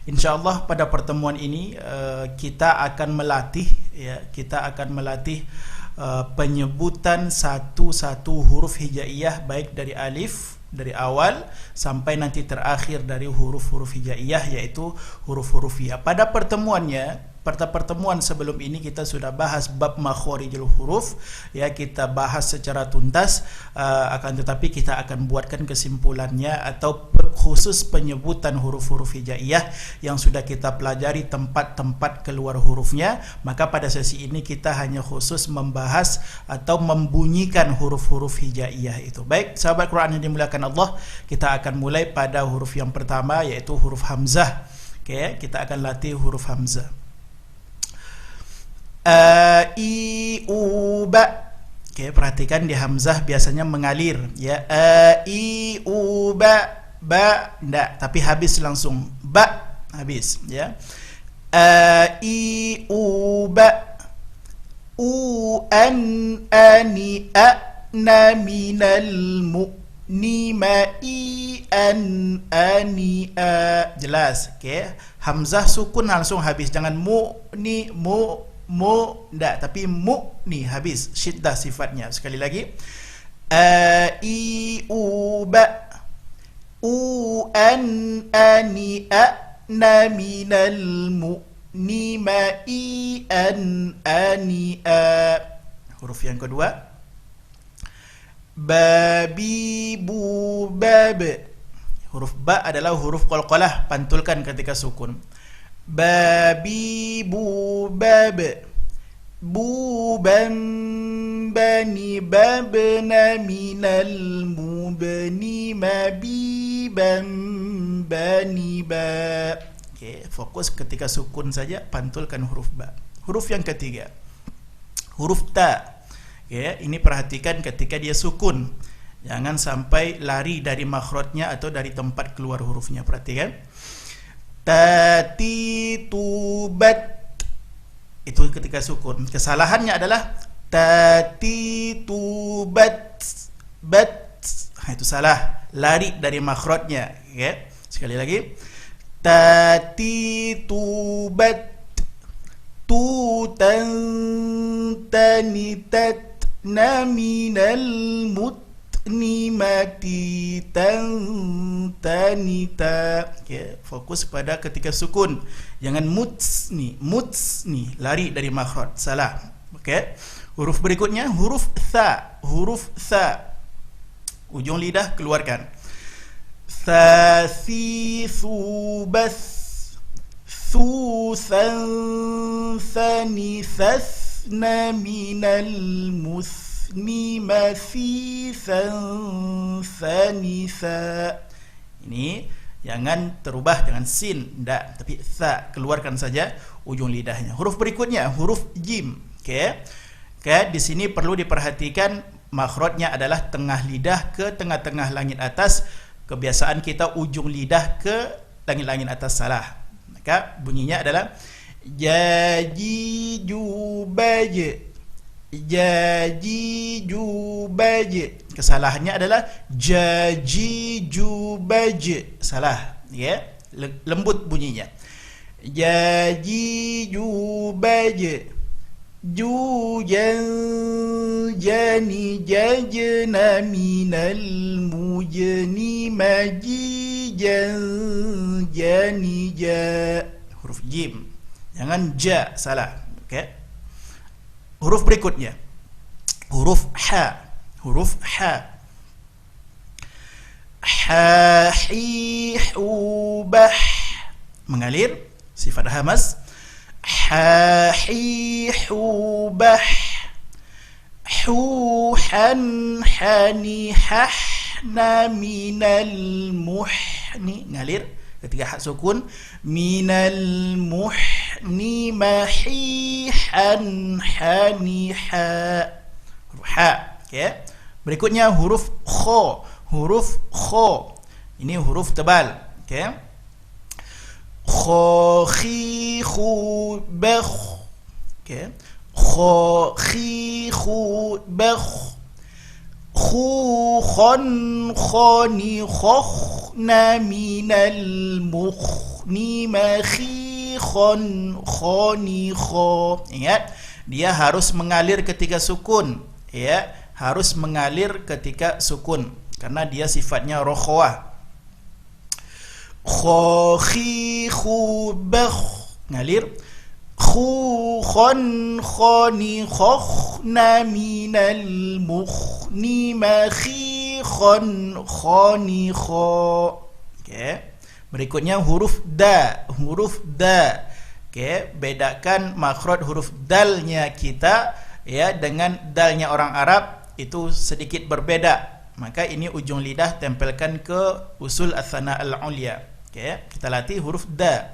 InsyaAllah pada pertemuan ini kita akan melatih penyebutan satu-satu huruf hijaiyah, baik dari alif dari awal sampai nanti terakhir dari huruf-huruf hijaiyah, yaitu huruf-huruf ya. Pada pertemuan sebelum ini kita sudah bahas bab makharijul huruf, ya, kita bahas secara tuntas, akan tetapi kita akan buatkan kesimpulannya atau khusus penyebutan huruf-huruf hijaiyah yang sudah kita pelajari tempat-tempat keluar hurufnya. Maka pada sesi ini kita hanya khusus membahas atau membunyikan huruf-huruf hijaiyah itu. Baik, sahabat Quran yang dimuliakan Allah, kita akan mulai pada huruf yang pertama, yaitu huruf hamzah. Oke, kita akan latih huruf hamzah. A, I, U, Ba. Oke, perhatikan di hamzah biasanya mengalir, ya. A, I, U, Ba. Ba, enggak, tapi habis langsung. Ba, habis, ya. A, I, U, Ba. U, An, Ani, A, Na, Minal, Mu, Ni, Ma, I, An, Ani, A. Jelas, oke. Hamzah sukun langsung habis. Jangan mu, ni, mu, enggak, tapi mu ni habis, syiddah sifatnya. Sekali lagi, a, i, u, ba. U, an, ani, a, na, minal, mu, ni, ma, i, an, ani, a. Huruf yang kedua, ba, bi, bu, bab. Huruf ba adalah huruf qalqalah, pantulkan ketika sukun. Babi, bu, bab. Bu, ban, bani, babna, minal, mubni, mabi, ban, bani, ba. Okay, fokus ketika sukun saja, pantulkan huruf ba. Huruf yang ketiga, huruf ta. Okay, ini perhatikan ketika dia sukun, jangan sampai lari dari makhrajnya atau dari tempat keluar hurufnya. Perhatikan. Tati, tubat. Itu ketika sukun. Kesalahannya adalah tati, tubat, bat. Itu salah, lari dari makhrajnya. Okay. Sekali lagi, tati, tubat, tutan, tanitat, naminal, mut, ni, mati, tan, tanita. Okay. Fokus pada ketika sukun, jangan muts ni lari dari makhraj, salah. Okay. Huruf berikutnya huruf tha. Huruf tha, ujung lidah keluarkan. Tha, si, su, bas, su, san, thani, thas, na, minal, mus, ni, masi, san, sanisa. Ini jangan terubah, jangan sin, enggak, tapi sa, keluarkan saja ujung lidahnya. Huruf berikutnya huruf jim. Okey. Okey, di sini perlu diperhatikan makhrajnya adalah tengah lidah ke tengah-tengah langit atas. Kebiasaan kita ujung lidah ke langit-langit atas, salah. Maka bunyinya adalah jaji, jubaj. Jaji, jubaj. Kesalahannya adalah jaji, jubaj, salah, ya. Lembut bunyinya. Jaji, jubaj. Jujan, jani, jajna, minal, mujni, majijan, jani, ja. Huruf jim, jangan ja, salah. Okey. Huruf berikutnya huruf ha. Huruf ha. Ha, hi, hu, bah. Mengalir, sifat hamas. Ha, hi, hu, bah. Hu, han, hani, hah, na, minal, muhni. Ngalir ketika hak sukun. Minal, muhni, mahi, han, hani, ha. Huruf ha. Okay. Berikutnya huruf kho. Huruf kho, ini huruf tebal. Okay. Kho, khi, khu, bakh. Okay. Kho, khi, khu, bakh. Khu, khon, khoni, khokh, na, minal, mukh. ni ma khi khon khoni kho. Ingat, dia harus mengalir ketika sukun, ya, harus mengalir ketika sukun karena dia sifatnya rokhawah. Kho khi khu bakh, ngalir. Khu khon khoni khokh na minal mukh ni ma khi khon khoni kho. Okay. Berikutnya huruf da, huruf da. Okay. Bedakan makhraj huruf dalnya kita, ya, dengan dalnya orang Arab itu sedikit berbeda. Maka ini ujung lidah tempelkan ke usul ats-tsana al-ulya. Okay. Kita latih huruf da.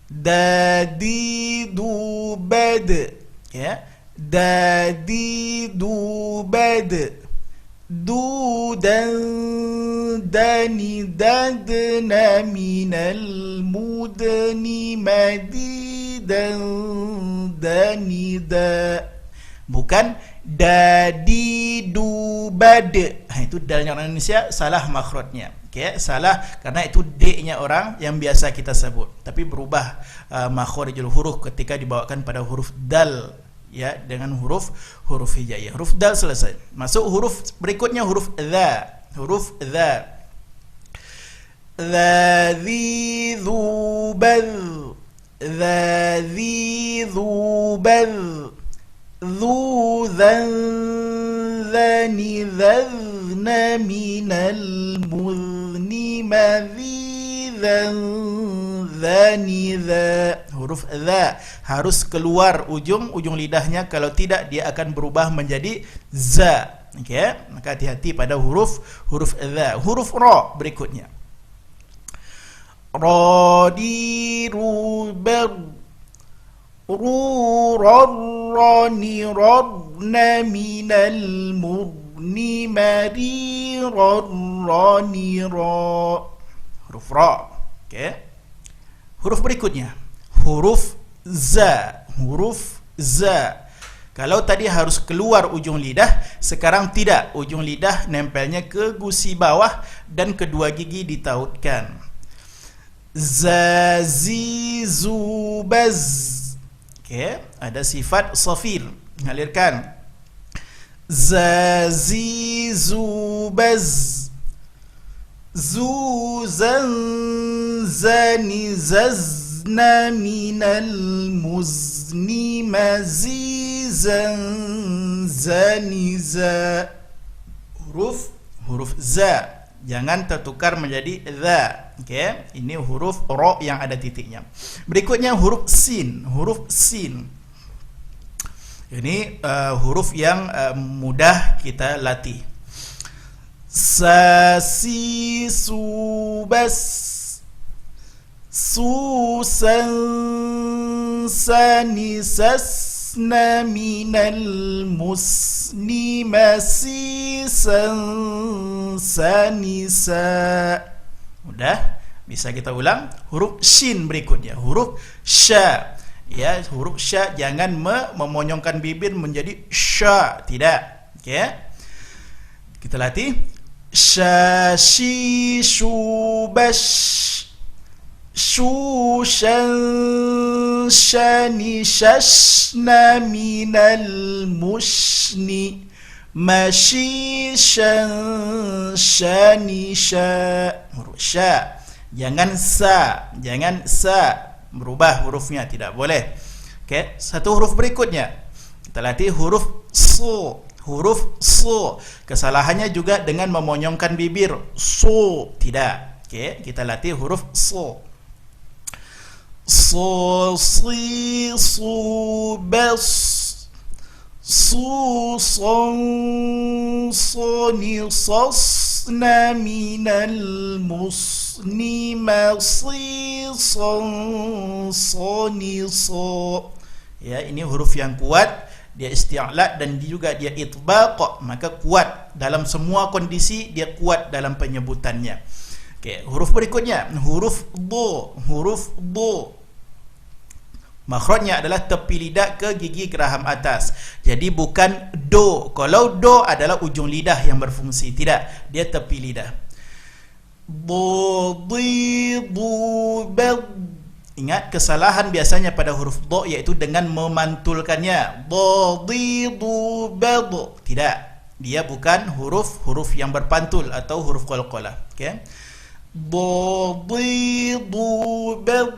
Dadi du bad, ya, dadi du bad, du dan dani dadna minal mudni madi dan dani da, bukan dadi du bad. Itu dalnya orang Indonesia salah makhrajnya. Okay, salah karena itu D-nya orang yang biasa kita sebut, tapi berubah makhrijul huruf ketika dibawakan pada huruf dal, ya, dengan huruf hijaiyah. Huruf dal selesai. Masuk huruf berikutnya, huruf dha. Huruf dha. Dha dhi dhu bad, dha dhi dhu bad, dhu dhan dhani dhadna minal mudni madhidan dhani dha. Huruf dha harus keluar ujung lidahnya, kalau tidak dia akan berubah menjadi za. Okay? Maka hati-hati pada huruf dha. Huruf ra berikutnya. Ra di ru bar, ru rar ra ni rabna minal mudni mari rar ra ni ra. Huruf ra. Okay. Huruf berikutnya huruf za. Huruf za. Kalau tadi harus keluar ujung lidah, sekarang tidak. Ujung lidah nempelnya ke gusi bawah dan kedua gigi ditautkan. Za zi zu baz. Okay. Ada sifat safir, mengalirkan. Za zi zu baz, zu zan zani zazna minal muzni mazizan zani za. Huruf za jangan tertukar menjadi dha. Okay? Ini huruf ra yang ada titiknya. Berikutnya huruf sin. Huruf sin ini huruf yang mudah kita latih. Sa si su bas, su san sani sasna minal musni masisan sanisa. Mudah, bisa kita ulang. Huruf shin berikutnya, huruf sya. Ya, huruf sya jangan memonyongkan bibir menjadi sya, tidak. Okay? Kita latih. Sha shi shu bash, shu shan shani shashna minal mushni mashi shan shani sha. Huruf sya jangan sa, jangan sa, berubah hurufnya, tidak boleh. Okey, satu huruf berikutnya kita latih huruf su. Huruf su kesalahannya juga dengan memonyongkan bibir, su, tidak. Okey, kita latih huruf su. Su si su bas, su son soni sasna minal musni masi son soni so. Ya, ini huruf yang kuat, dia isti'la dan juga dia itbaq, maka kuat dalam semua kondisi, dia kuat dalam penyebutannya. Okey, huruf berikutnya huruf do. Huruf do makhrajnya adalah tepi lidah ke gigi geraham atas. Jadi bukan do. Kalau do adalah ujung lidah yang berfungsi, tidak, dia tepi lidah. Do di du bad, Ingat, kesalahan biasanya pada huruf dha yaitu dengan memantulkannya. Dhadidu bad. Tidak. Dia bukan huruf yang berpantul atau huruf qalqalah. Okey. Dhadidu bad.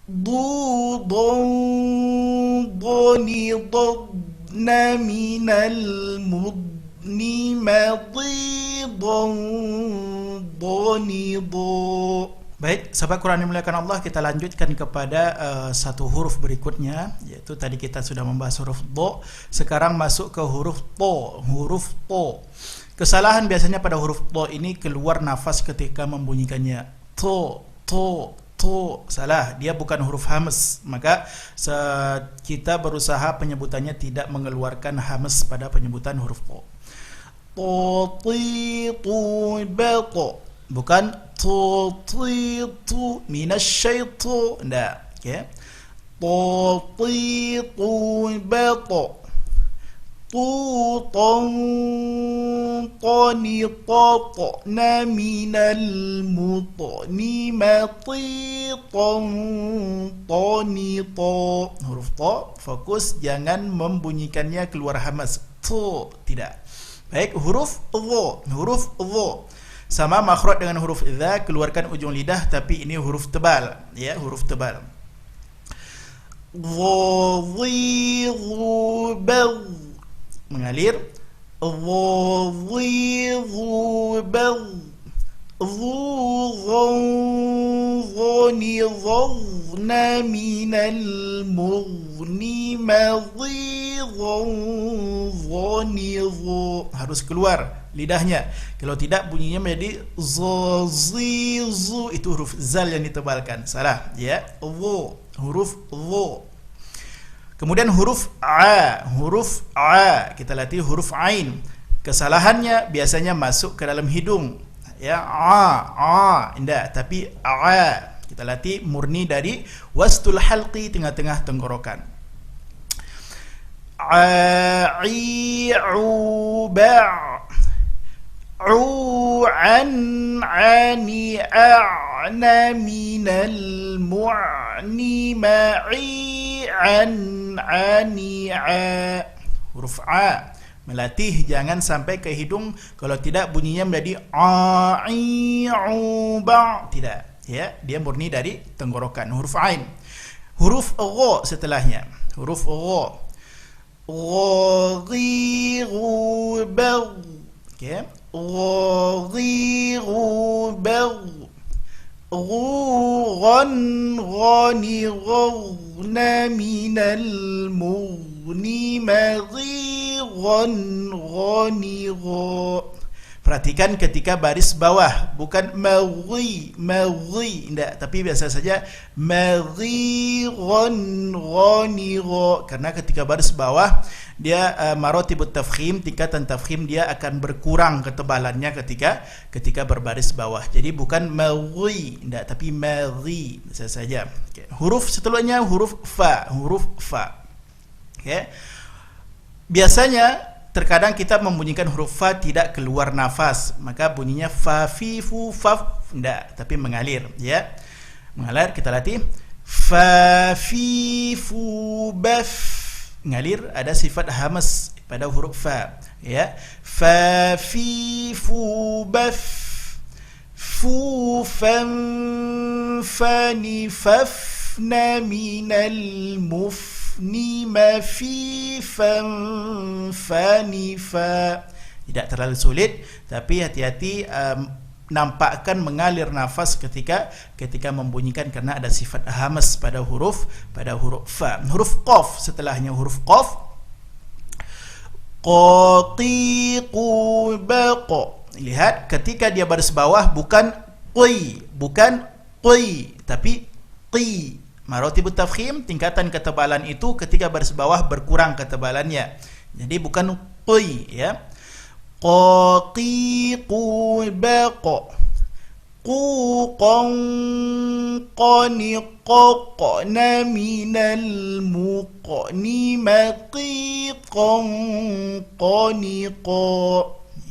Dhani dhabna minal mudni madhidan dhani dha. Baik, sahabat Quran yang dimuliakan Allah, kita lanjutkan kepada satu huruf berikutnya, yaitu tadi kita sudah membahas huruf dha, sekarang masuk ke huruf ta. Huruf ta. Kesalahan biasanya pada huruf dha ini keluar nafas ketika membunyikannya. Ta, ta, ta. Salah, dia bukan huruf hamz. Maka kita berusaha penyebutannya tidak mengeluarkan hamz pada penyebutan huruf ta. Ta, ti, tu, ba, ta. Bukan tu minasyaitu. Tidak. Okay. Tu bata. Tani tatna minal mutni matitan tani ta. Huruf ta, fokus jangan membunyikannya keluar hamaz. Tu, tidak. Baik, huruf dha. Huruf dha sama makhraj dengan huruf dha, keluarkan ujung lidah, tapi ini huruf tebal, ya, huruf tebal. Dhadhidu bad, mengalir. Dhadhidu bad. Dhani dhadna minal mughni madhidan dhani dha. Harus keluar lidahnya. Kalau tidak bunyinya menjadi zazizu, itu huruf zal yang ditebalkan. Salah, ya. Dha, huruf dha. Kemudian huruf a. Huruf a kita latih huruf ain. Kesalahannya biasanya masuk ke dalam hidung, ya. Tidak, tapi a kita latih murni dari wastul halqi, tengah-tengah tenggorokan. Ai'uba' ani a'na minal mu'ni ani huruf a melatih jangan sampai ke hidung, kalau tidak bunyinya menjadi ai'uba'. Tidak, ya, dia murni dari tenggorokan. Huruf ain. Huruf gha setelahnya. Huruf gha. Ghadhiru bad. Okey. Ghadhiru bad. Ghani ghadna minal mughni madhidan ghani gha. Perhatikan ketika baris bawah, bukan madhi, tidak, tapi biasa saja madhidan ghani gha, karena ketika baris bawah dia maratibut tafkhim, tingkatan tafkhim dia akan berkurang ketebalannya ketika berbaris bawah. Jadi bukan madhi, tidak, tapi madhi, biasa saja. Okay. Huruf setelahnya huruf fa. Huruf fa. Okay. Biasanya terkadang kita membunyikan huruf fa tidak keluar nafas, maka bunyinya fa fi fu faf, tidak, tapi mengalir, ya. Mengalir, kita latih fa fi fu baf. Mengalir, ada sifat hamaz pada huruf fa, ya. Fa fi fu baf. Fu fam fani fafna minal mufni ma fi fam fani fa. Tidak terlalu sulit, tapi hati-hati nampakkan mengalir nafas ketika membunyikan, karena ada sifat hamaz pada huruf fa. Huruf qaf setelahnya huruf qaf. Qatiqu baqa. Lihat, ketika dia baris bawah bukan qi, tapi qi. Maratibut tafkhim, tingkatan ketebalan itu ketika baris bawah berkurang ketebalannya. Jadi bukan qi, ya. Qaqiqu baqa. Quqan qaniqaqna minal muqni maqiqan qaniqa.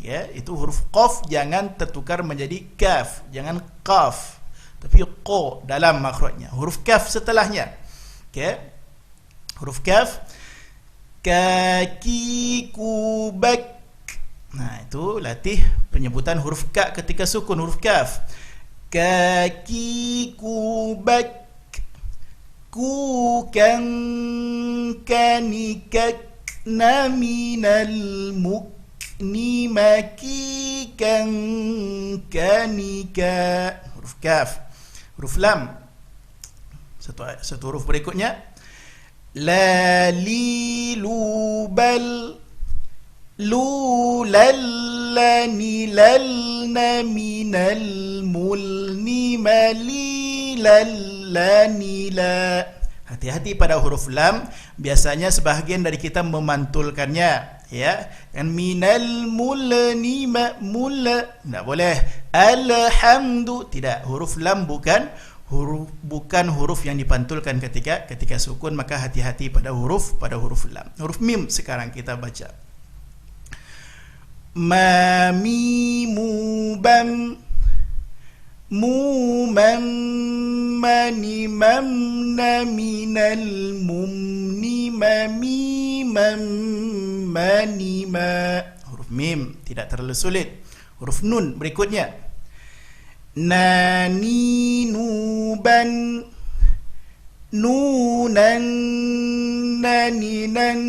Ya, itu huruf qaf jangan tertukar menjadi kaf, jangan qaf. tapi qa dalam makhrajnya. Huruf kaf setelahnya. Okey. Huruf kaf, kaki kubak. Nah, itu latih penyebutan huruf ka ketika sukun huruf kaf. Kaki kubak, ku kan kanikak naminal mukni maki kan kanika. Huruf kaf. Huruf lam, satu huruf berikutnya, la li lu bal, lu lal lani lal na minal mulni mali lal lani la. Hati-hati pada huruf lam, biasanya sebahagian dari kita memantulkannya, ya. Kan minal mulni ma mul, tidak boleh. Alhamdu, tidak. Huruf lam bukan huruf yang dipantulkan ketika sukun, maka hati-hati pada huruf lam. Huruf mim sekarang kita baca. Ma mimu bam, mu mam mani mam na minal mumni mami mam mani ma. Huruf mim tidak terlalu sulit. Huruf nun berikutnya, nani nuban, nunan nani nan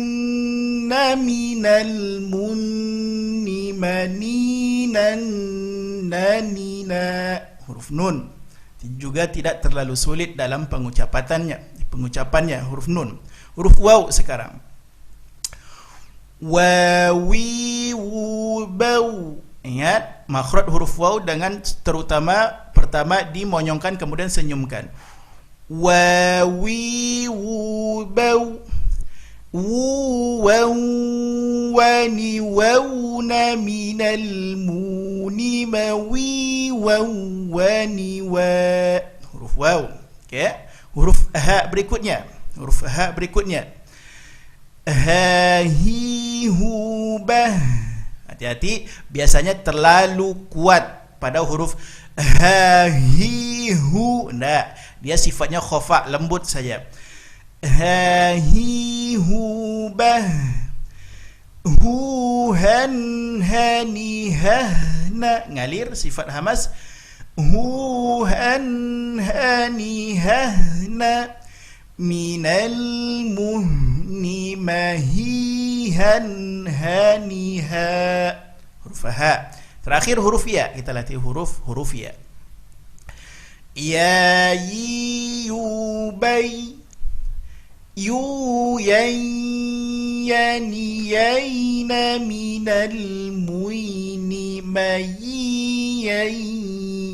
naminal munni maninan nanina. Huruf nun juga tidak terlalu sulit dalam pengucapannya huruf nun. Huruf waw sekarang, wawi wu bau. Ingat, makhraj huruf waw dengan terutama pertama dimonyongkan kemudian senyumkan. Wawi wu bau, wu waw wani wawna minal muni mawi waw wani wa. Huruf waw. Okay. Huruf ha berikutnya, ha hi hu bah. Hati-hati, biasanya terlalu kuat pada huruf ha hi hu. Nah, dia sifatnya khofa, lembut saja. Ha hi hu bah, hu han hani hahna, ngalir, sifat hamas. Hu han hani hahna minal muhni mahihan haniha. Huruf ha. Terakhir huruf ya, kita latih huruf ya. Ya yi yu bay, yu yan yani yayna minal muini mayi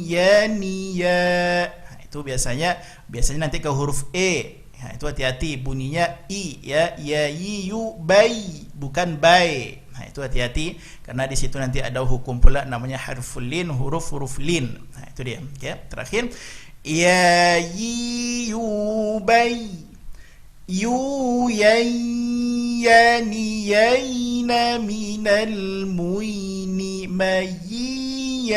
yani ya. Itu biasanya nanti ke huruf e. Itu hati-hati bunyinya i, ya. Ya yi yu bay, bukan bay. Itu hati-hati karena di situ nanti ada hukum pula namanya harful lin, huruf lin. Itu dia. Okay. Terakhir, ya yi yu bay, yu yan yani yayna minal muini mayi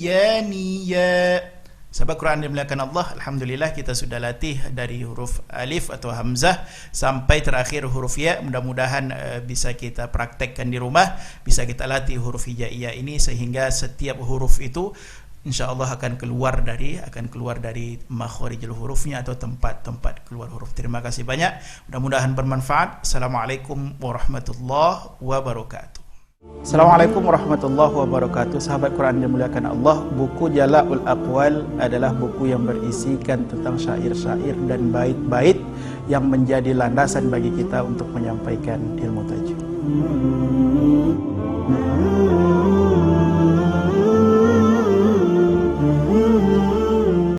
yani ya. Sahabat Quran dimuliakan Allah, alhamdulillah kita sudah latih dari huruf alif atau hamzah sampai terakhir huruf ya. Mudah-mudahan bisa kita praktekkan di rumah, bisa kita latih huruf hijaiyah ini sehingga setiap huruf itu insyaallah akan keluar dari makharijul hurufnya atau tempat keluar huruf. Terima kasih banyak, mudah-mudahan bermanfaat. Assalamualaikum warahmatullahi wabarakatuh. Assalamualaikum warahmatullahi wabarakatuh. Sahabat Quran dimuliakan Allah, buku Jala'ul Aqwal adalah buku yang berisikan tentang syair-syair dan bait-bait yang menjadi landasan bagi kita untuk menyampaikan ilmu tajwid.